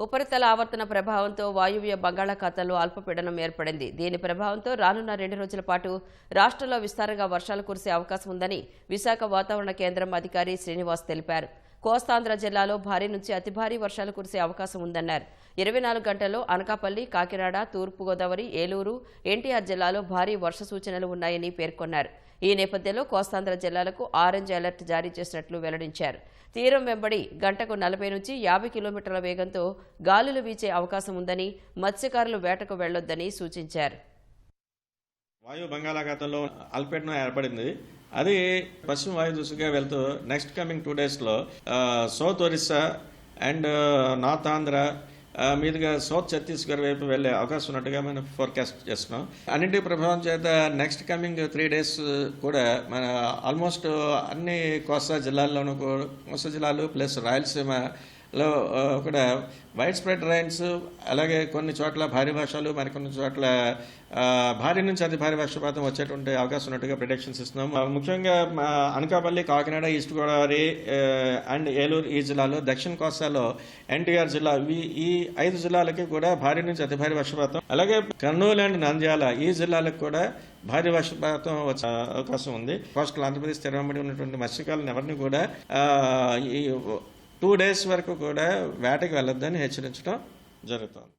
ఉపరితల ఆవర్తన ప్రభావంతో వాయువ్య బంగాళాఖాతంలో అల్పపీడనం ఏర్పడింది. దీని ప్రభావంతో రానున్న 2 రోజుల పాటు రాష్ట్రంలో విస్తారంగా వర్షాలు కురిసే అవకాశం ఉందని విశాఖ వాతావరణ కేంద్రం అధికారి శ్రీనివాస్ తెలిపారు. కోస్తాంధ్ర జిల్లాలో భారీ నుంచి అతి భారీ వర్షాలు కురిసే అవకాశం ఉందన్నారు. 24 గంటల్లో అనకాపల్లి, కాకినాడ, తూర్పుగోదావరి, ఏలూరు, ఎన్టీఆర్ జిల్లాలో భారీ వర్ష సూచనలు ఉన్నాయని పేర్కొన్నారు. ఈ నేపథ్యంలో కోస్తాంధ్ర జిల్లాలకు ఆరెంజ్ అలర్ట్ జారీ చేసినట్లు వెల్లడించారు. తీరం వెంబడి గంటకు 40 నుంచి 50 కిలోమీటర్ల వేగంతో గాలులు వీచే అవకాశం ఉందని, మత్స్యకారులు వేటకు వెళ్లొద్దని సూచించారు. వాయు బంగాళాఖాతంలో అల్పపీడనం ఏర్పడింది. అది పశ్చిమ వాయు దిశగా వెళ్తూ నెక్స్ట్ కమింగ్ 2 డేస్లో south Orissa and north Andhra మీదుగా సౌత్ ఛత్తీస్గఢ్ వైపు వెళ్లే అవకాశం ఉన్నట్టుగా మనం ఫోర్కాస్ట్ చేస్తున్నాం. అన్నింటి ప్రభావం చేత నెక్స్ట్ కమింగ్ 3 డేస్ కూడా మన ఆల్మోస్ట్ అన్ని కోస్తా జిల్లాల్లోనూ కోస్తా జిల్లాలు ప్లస్ రాయలసీమలో కూడా వైడ్ స్ప్రెడ్ రైన్స్, అలాగే కొన్ని చోట్ల భారీ వర్షాలు, మరికొన్ని చోట్ల భారీ నుంచి అతి భారీ వర్షపాతం వచ్చేటువంటి అవకాశం ఉన్నట్టుగా ప్రిడిక్షన్స్ ఇస్తున్నాం. ముఖ్యంగా అనకాపల్లి, కాకినాడ, ఈస్ట్ గోదావరి అండ్ ఏలూరు ఈ జిల్లాలో, దక్షిణ కోస్తాలో ఎన్టీఆర్ జిల్లా, ఈ 5 జిల్లాలకి కూడా భారీ నుంచి అతి భారీ వర్షపాతం, అలాగే కర్నూలు అండ్ నంద్యాల ఈ జిల్లాలకు కూడా భారీ వర్షపాతం వచ్చే అవకాశం ఉంది. కోస్టల్ ఆంధ్రప్రదేశ్ స్థిరపడి ఉన్నటువంటి మత్స్యకారులను ఎవరిని కూడా ఈ 2 డేస్ వరకు కూడా వేటకి వెళ్ళొద్దని హెచ్చరించడం జరుగుతుంది.